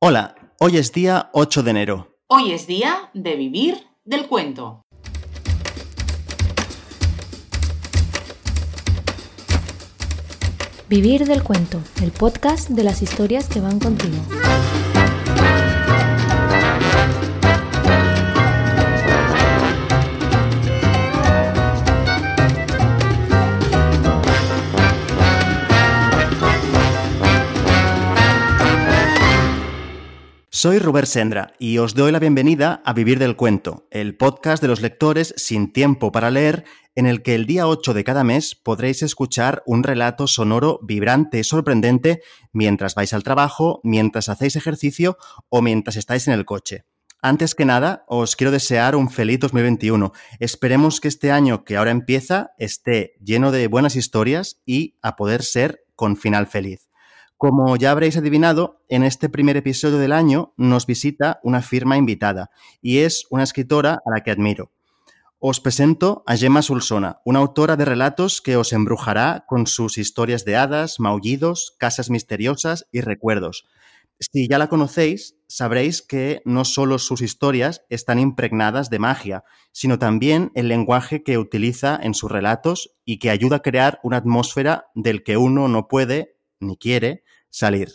Hola, hoy es día 8 de enero. Hoy es día de vivir del cuento. Vivir del cuento, el podcast de las historias que van contigo. Soy Robert Sendra y os doy la bienvenida a Vivir del Cuento, el podcast de los lectores sin tiempo para leer, en el que el día 8 de cada mes podréis escuchar un relato sonoro vibrante y sorprendente mientras vais al trabajo, mientras hacéis ejercicio o mientras estáis en el coche. Antes que nada, os quiero desear un feliz 2021. Esperemos que este año que ahora empieza esté lleno de buenas historias y, a poder ser, con final feliz. Como ya habréis adivinado, en este primer episodio del año nos visita una firma invitada y es una escritora a la que admiro. Os presento a Gemma Solsona, una autora de relatos que os embrujará con sus historias de hadas, maullidos, casas misteriosas y recuerdos. Si ya la conocéis, sabréis que no solo sus historias están impregnadas de magia, sino también el lenguaje que utiliza en sus relatos y que ayuda a crear una atmósfera del que uno no puede, ni quiere, salir.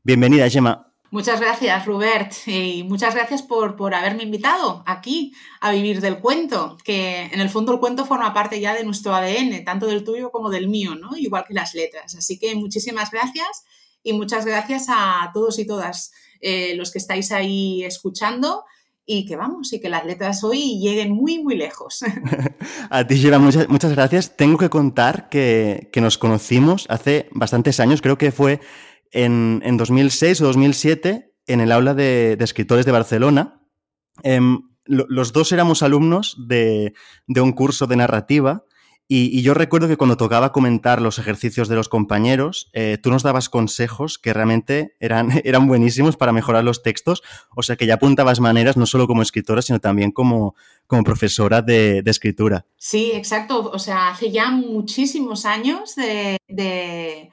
Bienvenida, Gemma. Muchas gracias, Robert, y muchas gracias por haberme invitado aquí a Vivir del Cuento, que en el fondo el cuento forma parte ya de nuestro ADN, tanto del tuyo como del mío, ¿no? Igual que las letras. Así que muchísimas gracias y muchas gracias a todos y todas los que estáis ahí escuchando y que las letras hoy lleguen muy, muy lejos. A ti, Gemma, muchas gracias. Tengo que contar que nos conocimos hace bastantes años, creo que fue en 2006 o 2007, en el aula de escritores de Barcelona. Los dos éramos alumnos de un curso de narrativa y yo recuerdo que cuando tocaba comentar los ejercicios de los compañeros, tú nos dabas consejos que realmente eran buenísimos para mejorar los textos, o sea que ya apuntabas maneras no solo como escritora, sino también como profesora de escritura. Sí, exacto. O sea, hace ya muchísimos años de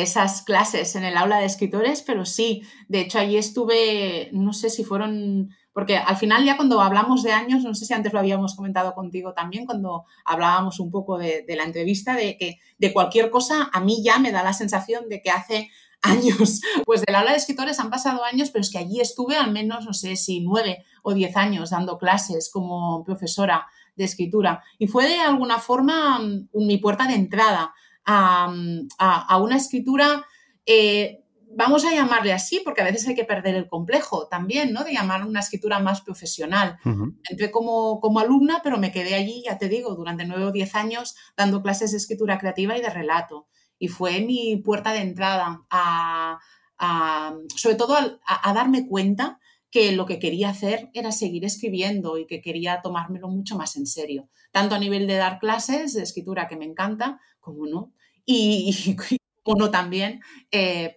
esas clases en el aula de escritores, pero sí, de hecho allí estuve, no sé si fueron, porque al final ya cuando hablamos de años, no sé si antes lo habíamos comentado contigo también, cuando hablábamos un poco de la entrevista, de que de cualquier cosa a mí ya me da la sensación de que hace años. Pues del aula de escritores han pasado años, pero es que allí estuve al menos, no sé si 9 o 10 años dando clases como profesora de escritura. Y fue de alguna forma mi puerta de entrada a una escritura, vamos a llamarle así, porque a veces hay que perder el complejo también, ¿no? De llamar una escritura más profesional. Uh-huh. Entré como alumna, pero me quedé allí, ya te digo, durante 9 o 10 años dando clases de escritura creativa y de relato. Y fue mi puerta de entrada sobre todo a darme cuenta que lo que quería hacer era seguir escribiendo y que quería tomármelo mucho más en serio, tanto a nivel de dar clases de escritura, que me encanta, como no, y como no también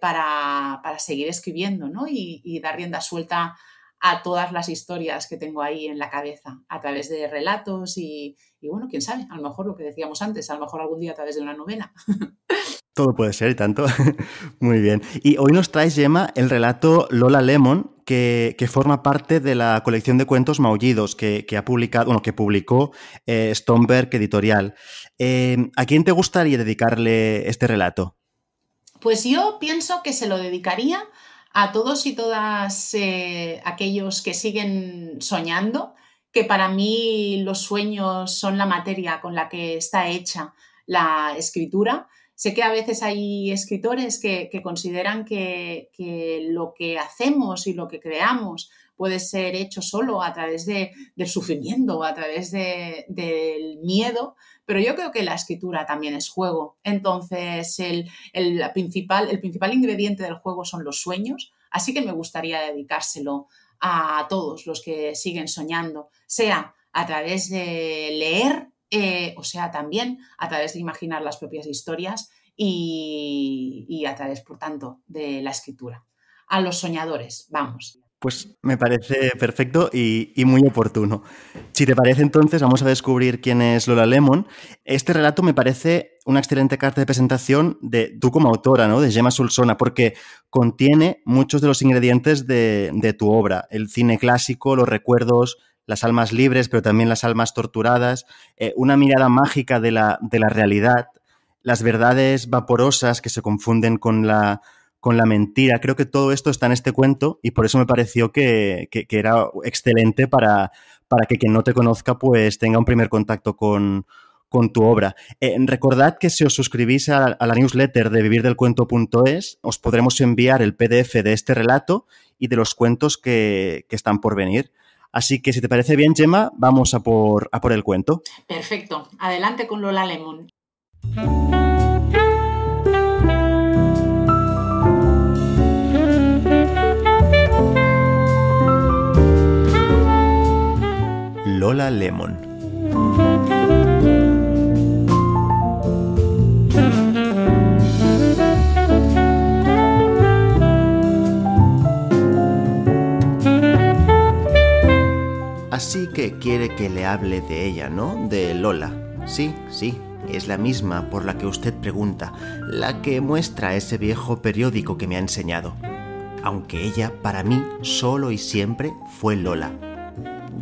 para seguir escribiendo, ¿no? Y dar rienda suelta a todas las historias que tengo ahí en la cabeza a través de relatos y bueno, quién sabe, a lo mejor lo que decíamos antes, a lo mejor algún día a través de una novela. Todo puede ser y tanto. Muy bien. Y hoy nos traes, Gemma, el relato Lola Lemon, que forma parte de la colección de cuentos maullidos que ha publicado, bueno, que publicó Stoneberg Editorial. ¿A quién te gustaría dedicarle este relato? Pues yo pienso que se lo dedicaría a todos y todas aquellos que siguen soñando, que para mí los sueños son la materia con la que está hecha la escritura. Sé que a veces hay escritores que consideran que lo que hacemos y lo que creamos puede ser hecho solo a través del sufrimiento, a través del miedo, pero yo creo que la escritura también es juego. Entonces, el principal ingrediente del juego son los sueños, así que me gustaría dedicárselo a todos los que siguen soñando, sea a través de leer, o sea también a través de imaginar las propias historias y a través, por tanto, de la escritura. A los soñadores, vamos. Pues me parece perfecto y muy oportuno. Si te parece, entonces, vamos a descubrir quién es Lola Lemon. Este relato me parece una excelente carta de presentación de tú como autora, ¿no? De Gemma Solsona, porque contiene muchos de los ingredientes de tu obra. El cine clásico, los recuerdos, las almas libres, pero también las almas torturadas, una mirada mágica de la realidad, las verdades vaporosas que se confunden con la mentira. Creo que todo esto está en este cuento y por eso me pareció que era excelente para que quien no te conozca pues tenga un primer contacto con tu obra. Recordad que si os suscribís a la newsletter de vivirdelcuento.es os podremos enviar el PDF de este relato y de los cuentos que están por venir. Así que si te parece bien, Gemma, vamos a por el cuento. Perfecto. Adelante con Lola Lemon. Lola Lemon. Así que quiere que le hable de ella, ¿no? De Lola. Sí, es la misma por la que usted pregunta, la que muestra ese viejo periódico que me ha enseñado. Aunque ella, para mí, solo y siempre fue Lola.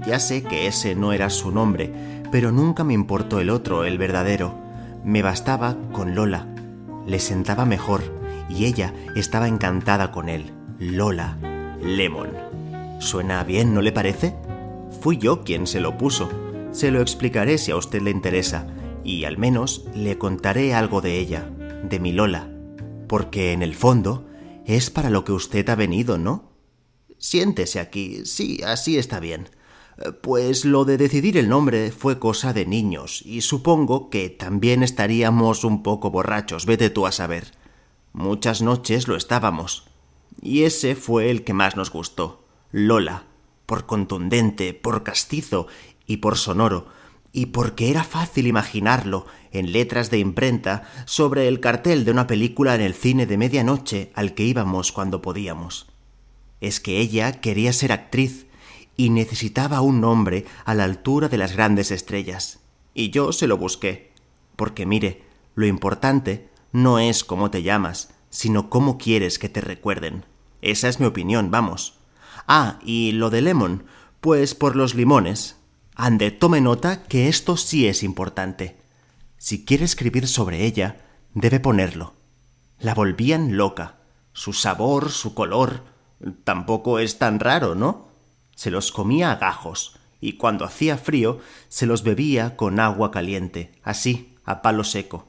Ya sé que ese no era su nombre, pero nunca me importó el otro, el verdadero. Me bastaba con Lola. Le sentaba mejor y ella estaba encantada con él. Lola Lemon. ¿Suena bien, no le parece? Fui yo quien se lo puso. Se lo explicaré si a usted le interesa y al menos le contaré algo de ella, de mi Lola. Porque en el fondo es para lo que usted ha venido, ¿no? Siéntese aquí. Sí, así está bien. Pues lo de decidir el nombre fue cosa de niños y supongo que también estaríamos un poco borrachos, vete tú a saber. Muchas noches lo estábamos. Y ese fue el que más nos gustó, Lola, por contundente, por castizo y por sonoro, y porque era fácil imaginarlo en letras de imprenta sobre el cartel de una película en el cine de medianoche al que íbamos cuando podíamos. Es que ella quería ser actriz y necesitaba un nombre a la altura de las grandes estrellas. Y yo se lo busqué. Porque mire, lo importante no es cómo te llamas, sino cómo quieres que te recuerden. Esa es mi opinión, vamos. Ah, y lo de Lemon, pues por los limones. Ande, tome nota que esto sí es importante. Si quiere escribir sobre ella, debe ponerlo. La volvían loca. Su sabor, su color. Tampoco es tan raro, ¿no? Se los comía a gajos, y cuando hacía frío se los bebía con agua caliente, así, a palo seco.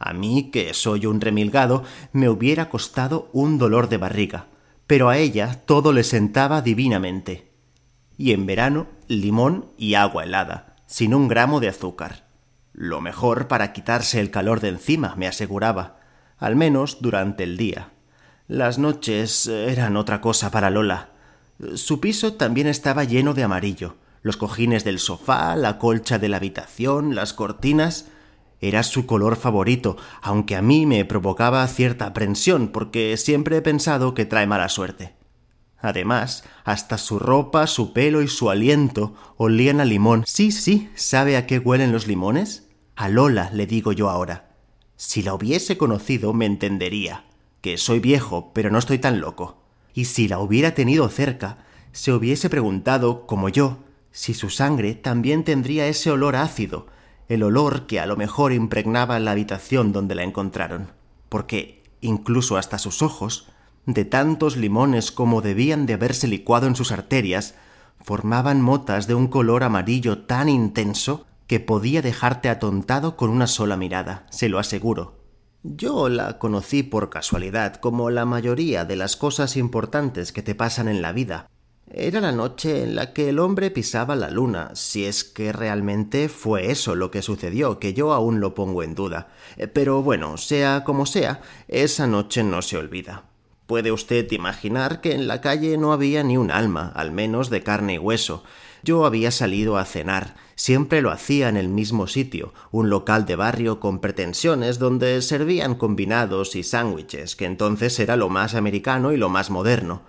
A mí, que soy un remilgado, me hubiera costado un dolor de barriga, pero a ella todo le sentaba divinamente. Y en verano, limón y agua helada, sin un gramo de azúcar. Lo mejor para quitarse el calor de encima, me aseguraba, al menos durante el día. Las noches eran otra cosa para Lola. Su piso también estaba lleno de amarillo. Los cojines del sofá, la colcha de la habitación, las cortinas. Era su color favorito, aunque a mí me provocaba cierta aprensión, porque siempre he pensado que trae mala suerte. Además, hasta su ropa, su pelo y su aliento olían a limón. Sí, ¿sabe a qué huelen los limones? A Lola, le digo yo ahora. Si la hubiese conocido, me entendería. Que soy viejo, pero no estoy tan loco. Y si la hubiera tenido cerca, se hubiese preguntado, como yo, si su sangre también tendría ese olor ácido, el olor que a lo mejor impregnaba la habitación donde la encontraron. Porque, incluso hasta sus ojos, de tantos limones como debían de haberse licuado en sus arterias, formaban motas de un color amarillo tan intenso que podía dejarte atontado con una sola mirada, se lo aseguro. Yo la conocí por casualidad, como la mayoría de las cosas importantes que te pasan en la vida. Era la noche en la que el hombre pisaba la luna, si es que realmente fue eso lo que sucedió, que yo aún lo pongo en duda. Pero bueno, sea como sea, esa noche no se olvida. Puede usted imaginar que en la calle no había ni un alma, al menos de carne y hueso. Yo había salido a cenar. Siempre lo hacía en el mismo sitio, un local de barrio con pretensiones donde servían combinados y sándwiches, que entonces era lo más americano y lo más moderno.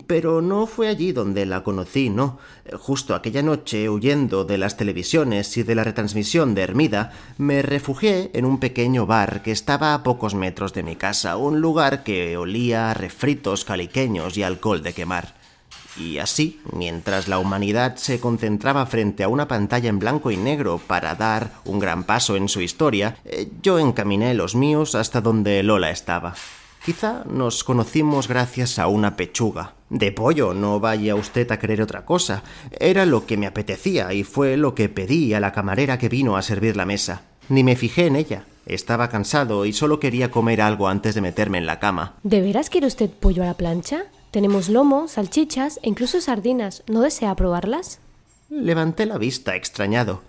Pero no fue allí donde la conocí, no. Justo aquella noche, huyendo de las televisiones y de la retransmisión de Hermida, me refugié en un pequeño bar que estaba a pocos metros de mi casa, un lugar que olía a refritos caliqueños y alcohol de quemar. Y así, mientras la humanidad se concentraba frente a una pantalla en blanco y negro para dar un gran paso en su historia, yo encaminé los míos hasta donde Lola estaba. Quizá nos conocimos gracias a una pechuga. De pollo, no vaya usted a creer otra cosa. Era lo que me apetecía y fue lo que pedí a la camarera que vino a servir la mesa. Ni me fijé en ella. Estaba cansado y solo quería comer algo antes de meterme en la cama. ¿De veras quiere usted pollo a la plancha? Tenemos lomo, salchichas e incluso sardinas. ¿No desea probarlas? Levanté la vista, extrañado.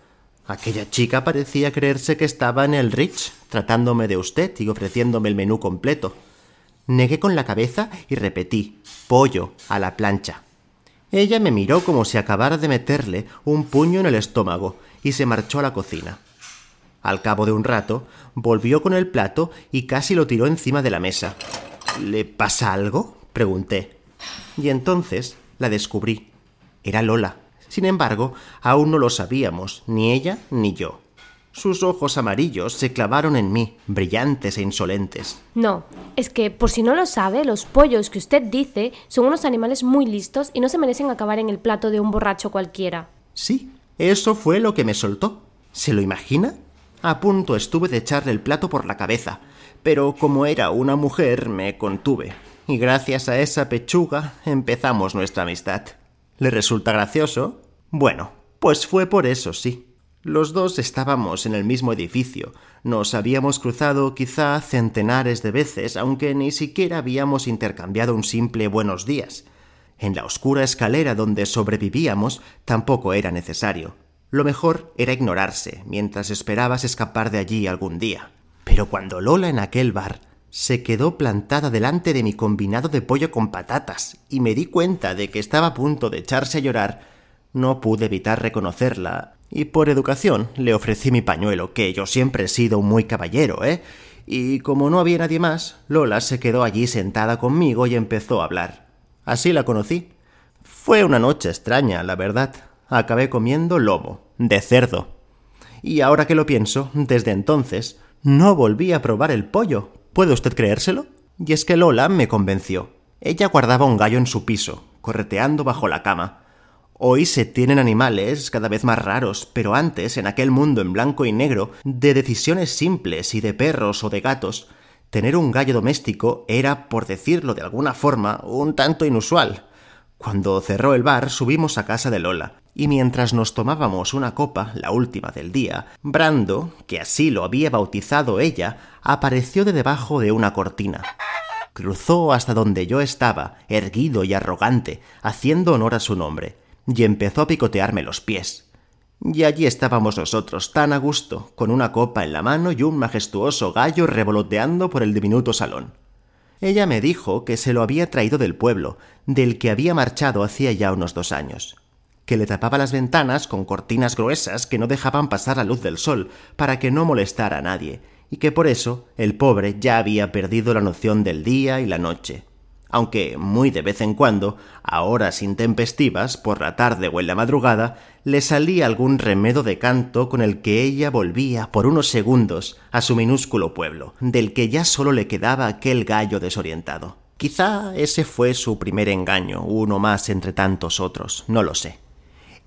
Aquella chica parecía creerse que estaba en el Ritz, tratándome de usted y ofreciéndome el menú completo. Negué con la cabeza y repetí: pollo a la plancha. Ella me miró como si acabara de meterle un puño en el estómago y se marchó a la cocina. Al cabo de un rato, volvió con el plato y casi lo tiró encima de la mesa. ¿Le pasa algo?, pregunté. Y entonces la descubrí. Era Lola. Sin embargo, aún no lo sabíamos, ni ella ni yo. Sus ojos amarillos se clavaron en mí, brillantes e insolentes. No, es que, por si no lo sabe, los pollos que usted dice son unos animales muy listos y no se merecen acabar en el plato de un borracho cualquiera. Sí, eso fue lo que me soltó. ¿Se lo imagina? A punto estuve de echarle el plato por la cabeza, pero como era una mujer me contuve, y gracias a esa pechuga empezamos nuestra amistad. ¿Le resulta gracioso? Bueno, pues fue por eso, sí. Los dos estábamos en el mismo edificio. Nos habíamos cruzado quizá centenares de veces, aunque ni siquiera habíamos intercambiado un simple buenos días. En la oscura escalera donde sobrevivíamos tampoco era necesario. Lo mejor era ignorarse, mientras esperabas escapar de allí algún día. Pero cuando Lola en aquel bar se quedó plantada delante de mi combinado de pollo con patatas y me di cuenta de que estaba a punto de echarse a llorar, no pude evitar reconocerla. Y por educación le ofrecí mi pañuelo, que yo siempre he sido muy caballero, Y como no había nadie más, Lola se quedó allí sentada conmigo y empezó a hablar. Así la conocí. Fue una noche extraña, la verdad. Acabé comiendo lomo, de cerdo. Y ahora que lo pienso, desde entonces, no volví a probar el pollo. ¿Puede usted creérselo? Y es que Lola me convenció. Ella guardaba un gallo en su piso, correteando bajo la cama. Hoy se tienen animales cada vez más raros, pero antes, en aquel mundo en blanco y negro, de decisiones simples y de perros o de gatos, tener un gallo doméstico era, por decirlo de alguna forma, un tanto inusual. Cuando cerró el bar, subimos a casa de Lola, y mientras nos tomábamos una copa, la última del día, Brando, que así lo había bautizado ella, apareció de debajo de una cortina. Cruzó hasta donde yo estaba, erguido y arrogante, haciendo honor a su nombre, y empezó a picotearme los pies. Y allí estábamos nosotros, tan a gusto, con una copa en la mano y un majestuoso gallo revoloteando por el diminuto salón. Ella me dijo que se lo había traído del pueblo, del que había marchado hacía ya unos 2 años, que le tapaba las ventanas con cortinas gruesas que no dejaban pasar la luz del sol para que no molestara a nadie, y que por eso el pobre ya había perdido la noción del día y la noche. Aunque muy de vez en cuando, a horas intempestivas, por la tarde o en la madrugada, le salía algún remedo de canto con el que ella volvía por unos segundos a su minúsculo pueblo, del que ya solo le quedaba aquel gallo desorientado. Quizá ese fue su primer engaño, uno más entre tantos otros, no lo sé.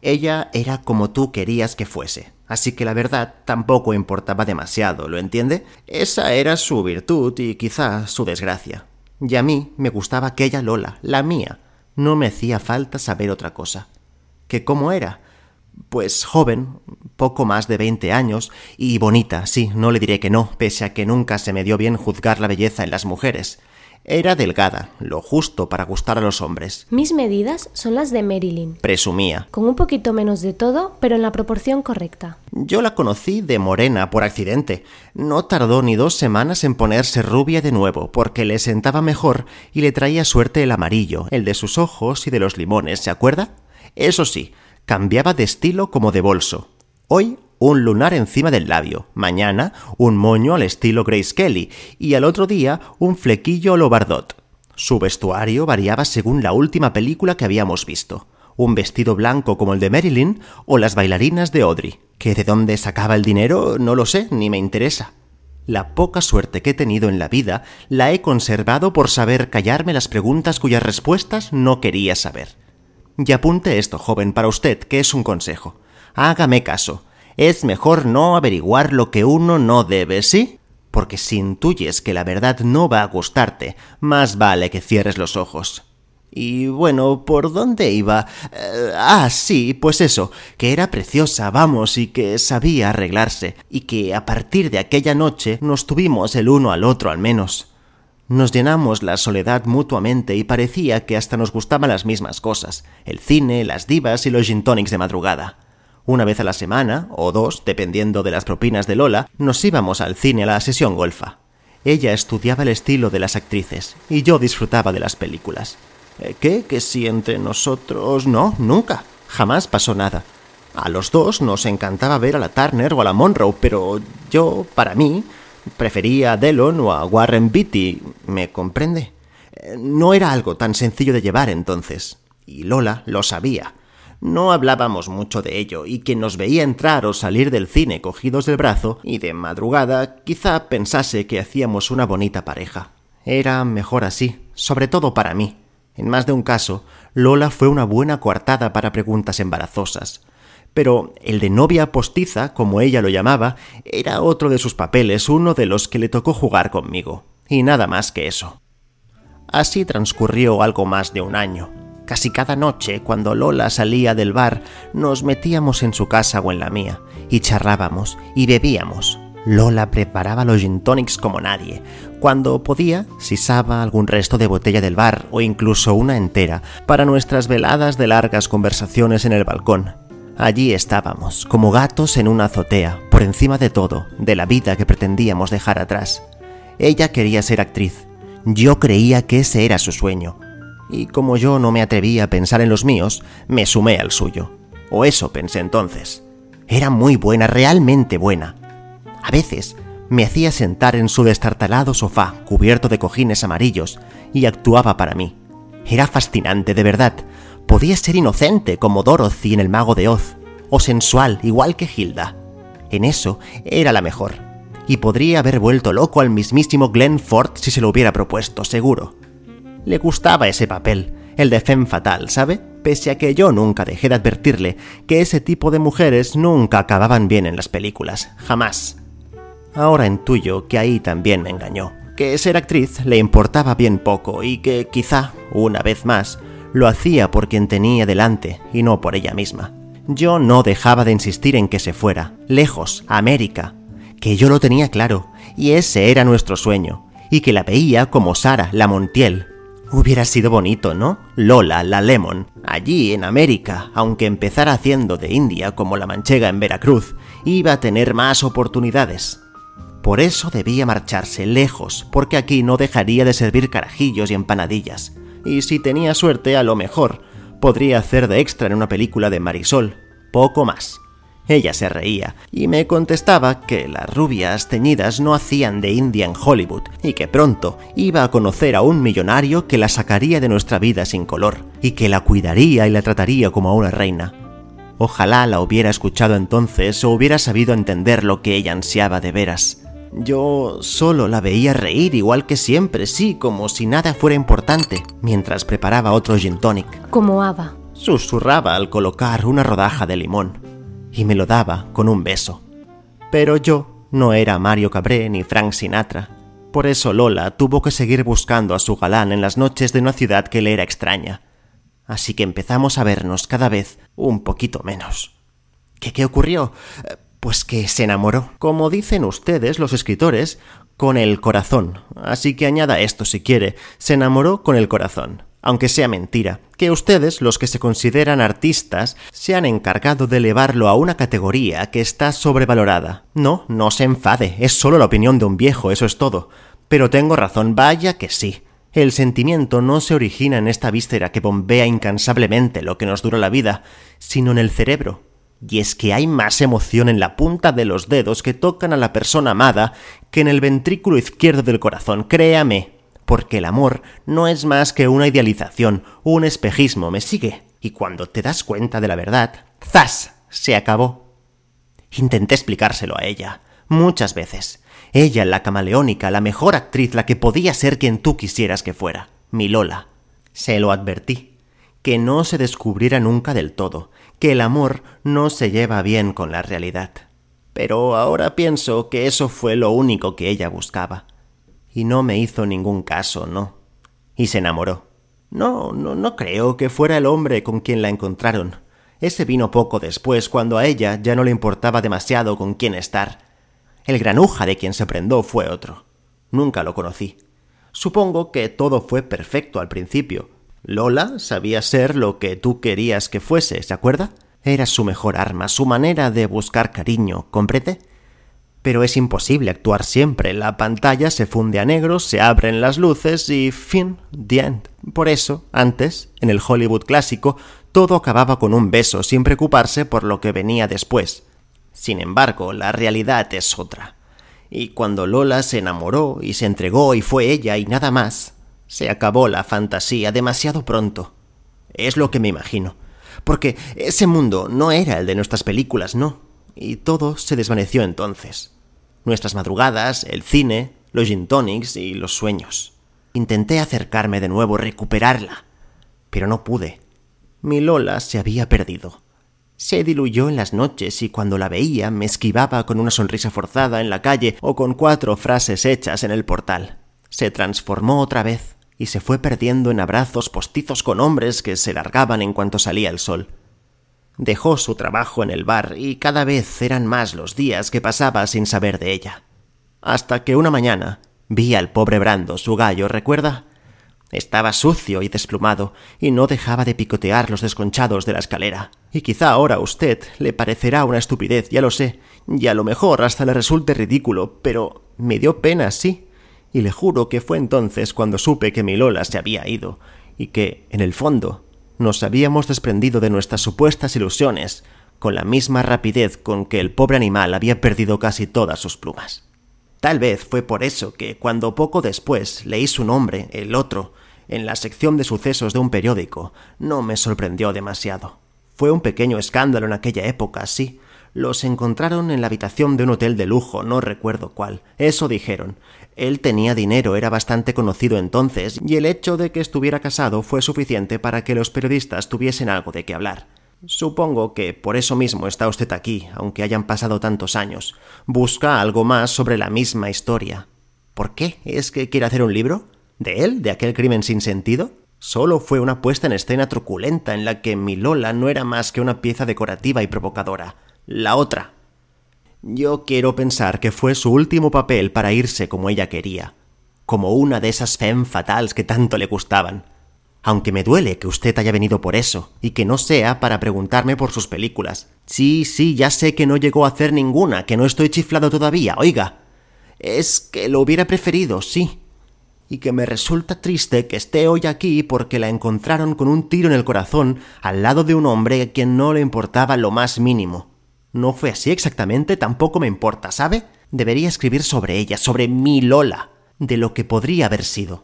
Ella era como tú querías que fuese, así que la verdad tampoco importaba demasiado, ¿lo entiende? Esa era su virtud y quizá su desgracia. Y a mí me gustaba aquella Lola, la mía. No me hacía falta saber otra cosa. ¿Que cómo era? Pues joven, poco más de 20 años, y bonita, sí, no le diré que no, pese a que nunca se me dio bien juzgar la belleza en las mujeres. Era delgada, lo justo para gustar a los hombres. Mis medidas son las de Marilyn. Presumía. Con un poquito menos de todo, pero en la proporción correcta. Yo la conocí de morena por accidente. No tardó ni 2 semanas en ponerse rubia de nuevo, porque le sentaba mejor y le traía suerte el amarillo, el de sus ojos y de los limones, ¿se acuerda? Eso sí, cambiaba de estilo como de bolso. Hoy un lunar encima del labio, mañana un moño al estilo Grace Kelly y al otro día un flequillo a lo Bardot. Su vestuario variaba según la última película que habíamos visto. Un vestido blanco como el de Marilyn o las bailarinas de Audrey. ¿Que de dónde sacaba el dinero? No lo sé, ni me interesa. La poca suerte que he tenido en la vida la he conservado por saber callarme las preguntas cuyas respuestas no quería saber. Y apunte esto, joven, para usted, que es un consejo. Hágame caso. Es mejor no averiguar lo que uno no debe, ¿sí? Porque si intuyes que la verdad no va a gustarte, más vale que cierres los ojos. Y bueno, ¿por dónde iba? Sí, pues eso, que era preciosa, vamos, y que sabía arreglarse, y que a partir de aquella noche nos tuvimos el uno al otro al menos. Nos llenamos la soledad mutuamente y parecía que hasta nos gustaban las mismas cosas, el cine, las divas y los gin tonics de madrugada. Una vez a la semana, o dos, dependiendo de las propinas de Lola, nos íbamos al cine a la sesión golfa. Ella estudiaba el estilo de las actrices, y yo disfrutaba de las películas. ¿Qué? ¿Que si entre nosotros? No, nunca. Jamás pasó nada. A los dos nos encantaba ver a la Turner o a la Monroe, pero yo, para mí, prefería a Dillon o a Warren Beatty, ¿me comprende? No era algo tan sencillo de llevar entonces, y Lola lo sabía. No hablábamos mucho de ello, y quien nos veía entrar o salir del cine cogidos del brazo y de madrugada quizá pensase que hacíamos una bonita pareja. Era mejor así, sobre todo para mí. En más de un caso, Lola fue una buena coartada para preguntas embarazosas. Pero el de novia postiza, como ella lo llamaba, era otro de sus papeles, uno de los que le tocó jugar conmigo. Y nada más que eso. Así transcurrió algo más de un año. Casi cada noche, cuando Lola salía del bar, nos metíamos en su casa o en la mía, y charlábamos, y bebíamos. Lola preparaba los gin tonics como nadie. Cuando podía, sisaba algún resto de botella del bar, o incluso una entera, para nuestras veladas de largas conversaciones en el balcón. Allí estábamos, como gatos en una azotea, por encima de todo, de la vida que pretendíamos dejar atrás. Ella quería ser actriz. Yo creía que ese era su sueño. Y como yo no me atrevía a pensar en los míos, me sumé al suyo. O eso pensé entonces. Era muy buena, realmente buena. A veces me hacía sentar en su destartalado sofá, cubierto de cojines amarillos, y actuaba para mí. Era fascinante, de verdad. Podía ser inocente, como Dorothy en El Mago de Oz, o sensual, igual que Hilda. En eso era la mejor. Y podría haber vuelto loco al mismísimo Glenn Ford si se lo hubiera propuesto, seguro. Le gustaba ese papel, el de femme fatale, ¿sabe? Pese a que yo nunca dejé de advertirle que ese tipo de mujeres nunca acababan bien en las películas, jamás. Ahora intuyo que ahí también me engañó, que ser actriz le importaba bien poco y que quizá, una vez más, lo hacía por quien tenía delante y no por ella misma. Yo no dejaba de insistir en que se fuera, lejos, a América, que yo lo tenía claro, y ese era nuestro sueño, y que la veía como Sara, la Montiel. Hubiera sido bonito, ¿no? Lola, la Lemon, allí en América, aunque empezara haciendo de India como la manchega en Veracruz, iba a tener más oportunidades. Por eso debía marcharse lejos, porque aquí no dejaría de servir carajillos y empanadillas. Y si tenía suerte, a lo mejor, podría hacer de extra en una película de Marisol, poco más. Ella se reía, y me contestaba que las rubias teñidas no hacían de India en Hollywood, y que pronto iba a conocer a un millonario que la sacaría de nuestra vida sin color, y que la cuidaría y la trataría como a una reina. Ojalá la hubiera escuchado entonces o hubiera sabido entender lo que ella ansiaba de veras. Yo solo la veía reír igual que siempre, sí, como si nada fuera importante, mientras preparaba otro gin tonic. Como Ava. Susurraba al colocar una rodaja de limón, y me lo daba con un beso. Pero yo no era Mario Cabré ni Frank Sinatra. Por eso Lola tuvo que seguir buscando a su galán en las noches de una ciudad que le era extraña. Así que empezamos a vernos cada vez un poquito menos. ¿Qué ocurrió? Pues que se enamoró, como dicen ustedes los escritores, con el corazón. Así que añada esto si quiere, se enamoró con el corazón. Aunque sea mentira, que ustedes, los que se consideran artistas, se han encargado de elevarlo a una categoría que está sobrevalorada. No se enfade, es solo la opinión de un viejo, eso es todo. Pero tengo razón, vaya que sí. El sentimiento no se origina en esta víscera que bombea incansablemente lo que nos dura la vida, sino en el cerebro. Y es que hay más emoción en la punta de los dedos que tocan a la persona amada que en el ventrículo izquierdo del corazón, créame. porque el amor no es más que una idealización, un espejismo, ¿me sigue? Y cuando te das cuenta de la verdad, ¡zas!, se acabó. Intenté explicárselo a ella, muchas veces. Ella, la camaleónica, la mejor actriz, la que podía ser quien tú quisieras que fuera, mi Lola. Se lo advertí, que no se descubriera nunca del todo, que el amor no se lleva bien con la realidad. Pero ahora pienso que eso fue lo único que ella buscaba. Y no me hizo ningún caso, no. Y se enamoró. No creo que fuera el hombre con quien la encontraron. Ese vino poco después, cuando a ella ya no le importaba demasiado con quién estar. El granuja de quien se prendó fue otro. Nunca lo conocí. Supongo que todo fue perfecto al principio. Lola sabía ser lo que tú querías que fuese, ¿se acuerda? Era su mejor arma, su manera de buscar cariño, ¿comprende? Pero es imposible actuar siempre. La pantalla se funde a negro, se abren las luces y fin, the end. Por eso, antes, en el Hollywood clásico, todo acababa con un beso, sin preocuparse por lo que venía después. Sin embargo, la realidad es otra. Y cuando Lola se enamoró y se entregó y fue ella y nada más, se acabó la fantasía demasiado pronto. Es lo que me imagino. Porque ese mundo no era el de nuestras películas, no. Y todo se desvaneció entonces. Nuestras madrugadas, el cine, los gin tonics y los sueños. Intenté acercarme de nuevo, recuperarla. Pero no pude. Mi Lola se había perdido. Se diluyó en las noches y cuando la veía me esquivaba con una sonrisa forzada en la calle o con 4 frases hechas en el portal. Se transformó otra vez y se fue perdiendo en abrazos postizos con hombres que se largaban en cuanto salía el sol. Dejó su trabajo en el bar y cada vez eran más los días que pasaba sin saber de ella. Hasta que una mañana vi al pobre Brando, su gallo, ¿recuerda? Estaba sucio y desplumado y no dejaba de picotear los desconchados de la escalera. Y quizá ahora a usted le parecerá una estupidez, ya lo sé, y a lo mejor hasta le resulte ridículo, pero me dio pena, sí. Y le juro que fue entonces cuando supe que mi Lola se había ido y que, en el fondo, nos habíamos desprendido de nuestras supuestas ilusiones con la misma rapidez con que el pobre animal había perdido casi todas sus plumas. Tal vez fue por eso que, cuando poco después leí su nombre, el otro, en la sección de sucesos de un periódico, no me sorprendió demasiado. Fue un pequeño escándalo en aquella época, sí. Los encontraron en la habitación de un hotel de lujo, no recuerdo cuál. Eso dijeron. Él tenía dinero, era bastante conocido entonces, y el hecho de que estuviera casado fue suficiente para que los periodistas tuviesen algo de qué hablar. Supongo que por eso mismo está usted aquí, aunque hayan pasado tantos años. Busca algo más sobre la misma historia. ¿Por qué? ¿Es que quiere hacer un libro? ¿De él? ¿De aquel crimen sin sentido? Solo fue una puesta en escena truculenta en la que mi Lola no era más que una pieza decorativa y provocadora. La otra. Yo quiero pensar que fue su último papel para irse como ella quería. Como una de esas femme fatales que tanto le gustaban. Aunque me duele que usted haya venido por eso, y que no sea para preguntarme por sus películas. Sí, ya sé que no llegó a hacer ninguna, que no estoy chiflado todavía, oiga. Es que lo hubiera preferido, sí. Y que me resulta triste que esté hoy aquí porque la encontraron con un tiro en el corazón al lado de un hombre a quien no le importaba lo más mínimo. No fue así exactamente, tampoco me importa, ¿sabe? Debería escribir sobre ella, sobre mi Lola, de lo que podría haber sido.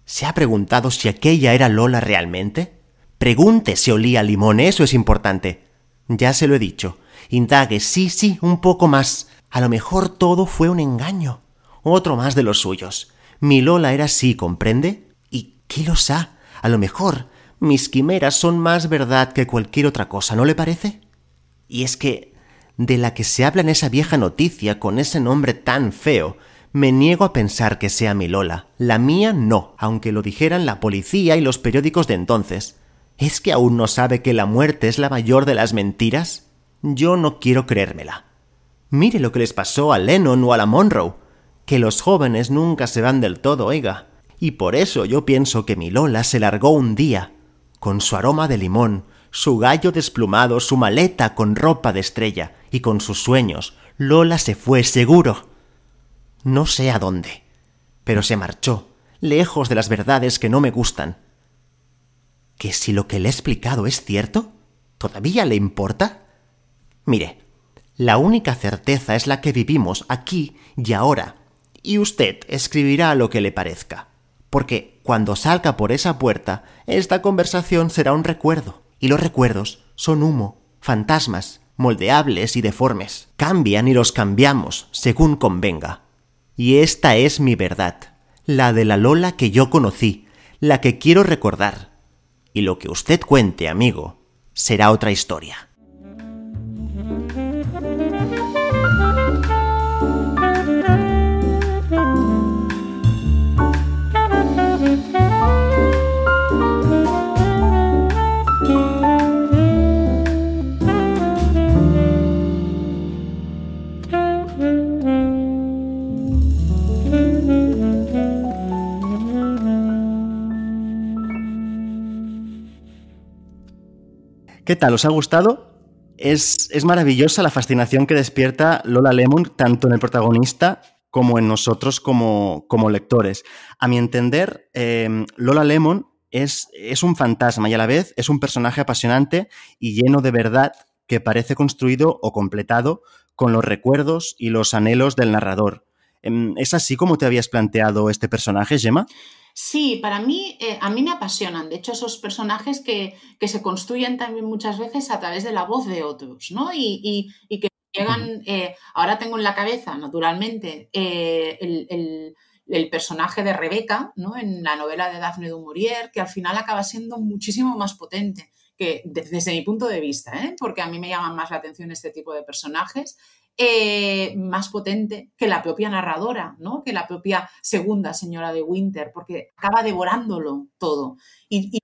¿Se ha preguntado si aquella era Lola realmente? Pregunte si olía a limón, eso es importante. Ya se lo he dicho. Indague, sí, un poco más. A lo mejor todo fue un engaño. Otro más de los suyos. Mi Lola era así, ¿comprende? ¿Y qué los ha? A lo mejor mis quimeras son más verdad que cualquier otra cosa, ¿no le parece? Y es que, de la que se habla en esa vieja noticia con ese nombre tan feo, me niego a pensar que sea mi Lola. La mía no, aunque lo dijeran la policía y los periódicos de entonces. ¿Es que aún no sabe que la muerte es la mayor de las mentiras? Yo no quiero creérmela. Mire lo que les pasó a Lennon o a la Monroe. Que los jóvenes nunca se van del todo, oiga. Y por eso yo pienso que mi Lola se largó un día, con su aroma de limón, su gallo desplumado, su maleta con ropa de estrella, y con sus sueños. Lola se fue, seguro. No sé a dónde, pero se marchó, lejos de las verdades que no me gustan. ¿Que si lo que le he explicado es cierto? ¿Todavía le importa? Mire, la única certeza es la que vivimos aquí y ahora, y usted escribirá lo que le parezca. Porque cuando salga por esa puerta, esta conversación será un recuerdo. Y los recuerdos son humo, fantasmas, moldeables y deformes. Cambian y los cambiamos según convenga. Y esta es mi verdad, la de la Lola que yo conocí, la que quiero recordar. Y lo que usted cuente, amigo, será otra historia. ¿Qué tal? ¿Os ha gustado? Es maravillosa la fascinación que despierta Lola Lemon tanto en el protagonista como en nosotros como lectores. A mi entender, Lola Lemon es un fantasma y a la vez es un personaje apasionante y lleno de verdad que parece construido o completado con los recuerdos y los anhelos del narrador. ¿Es así como te habías planteado este personaje, Gemma? Sí, para mí, a mí me apasionan. De hecho, esos personajes que se construyen también muchas veces a través de la voz de otros, ¿no? Y que llegan. Ahora tengo en la cabeza, naturalmente, el personaje de Rebeca, ¿no? En la novela de Daphne du Maurier, que al final acaba siendo muchísimo más potente que desde mi punto de vista, porque a mí me llaman más la atención este tipo de personajes. Más potente que la propia narradora, ¿no? Que la propia segunda señora de Winter, porque acaba devorándolo todo. Y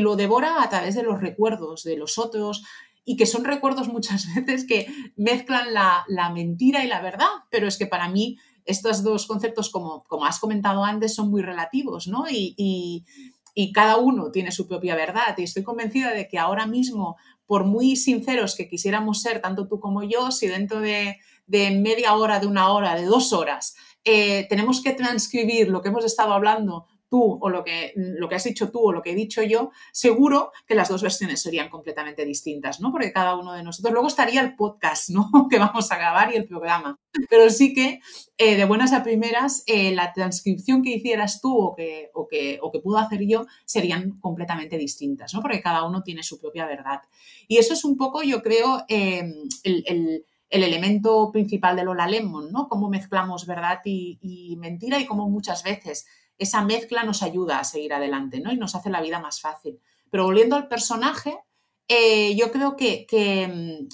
lo devora a través de los recuerdos de los otros, y que son recuerdos muchas veces que mezclan la mentira y la verdad, pero es que para mí estos dos conceptos, como has comentado antes, son muy relativos, ¿no? Y cada uno tiene su propia verdad, y estoy convencida de que ahora mismo, por muy sinceros que quisiéramos ser, tanto tú como yo, si dentro de media hora, de una hora, de 2 horas, tenemos que transcribir lo que hemos estado hablando tú o lo que has dicho tú o lo que he dicho yo, seguro que las dos versiones serían completamente distintas, ¿no? Porque cada uno de nosotros, luego estaría el podcast, ¿no? Que vamos a grabar y el programa. Pero sí que, de buenas a primeras, la transcripción que hicieras tú o que puedo hacer yo serían completamente distintas, ¿no? Porque cada uno tiene su propia verdad. Y eso es un poco, yo creo, el elemento principal de Lola Lemon, ¿no? Cómo mezclamos verdad y mentira, y cómo muchas veces esa mezcla nos ayuda a seguir adelante, ¿no? Y nos hace la vida más fácil. Pero volviendo al personaje, yo creo que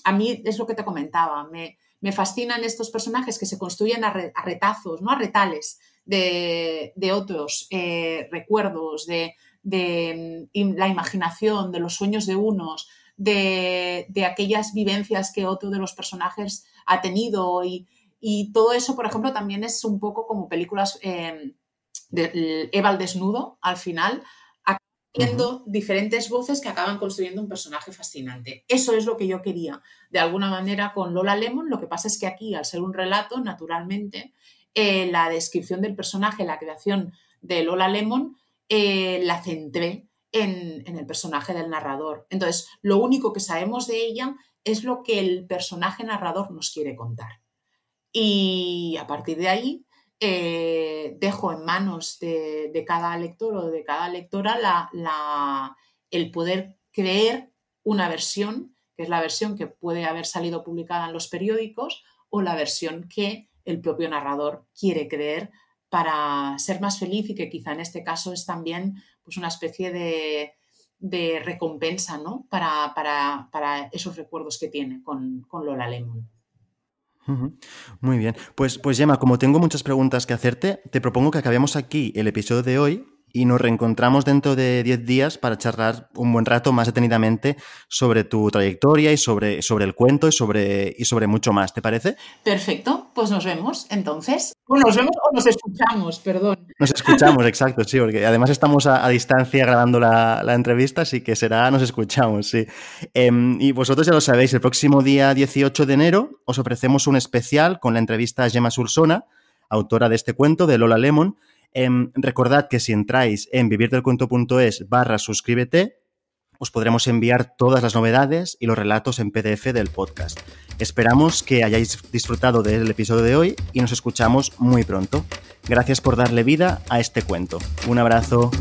a mí es lo que te comentaba, me fascinan estos personajes que se construyen a retazos, ¿no? A retales de otros recuerdos, de la imaginación, de los sueños de unos, de aquellas vivencias que otro de los personajes ha tenido, y todo eso, por ejemplo, también es un poco como películas de Eva al desnudo, al final, viendo diferentes voces que acaban construyendo un personaje fascinante. Eso es lo que yo quería, de alguna manera, con Lola Lemon. Lo que pasa es que aquí, al ser un relato, naturalmente, la descripción del personaje, la creación de Lola Lemon, la centré en el personaje del narrador. Entonces, lo único que sabemos de ella es lo que el personaje narrador nos quiere contar. Y a partir de ahí, dejo en manos de cada lector o de cada lectora el poder creer una versión, que es la versión que puede haber salido publicada en los periódicos, o la versión que el propio narrador quiere creer para ser más feliz, y que quizá en este caso es también, pues, una especie de recompensa, ¿no? para esos recuerdos que tiene con Lola Lemon. Muy bien. Pues Gemma, como tengo muchas preguntas que hacerte, te propongo que acabemos aquí el episodio de hoy y nos reencontramos dentro de 10 días para charlar un buen rato más detenidamente sobre tu trayectoria y sobre el cuento y sobre mucho más. ¿Te parece? Perfecto, pues nos vemos entonces. Bueno, nos vemos o nos escuchamos, perdón. Nos escuchamos, exacto, sí, porque además estamos a distancia grabando la entrevista, así que nos escuchamos, sí. Y vosotros ya lo sabéis, el próximo día 18 de enero os ofrecemos un especial con la entrevista a Gemma Solsona, autora de este cuento, de Lola Lemon. Recordad que si entráis en vivirdelcuento.es/suscríbete, os podremos enviar todas las novedades y los relatos en PDF del podcast. Esperamos que hayáis disfrutado del episodio de hoy y nos escuchamos muy pronto. Gracias por darle vida a este cuento. Un abrazo.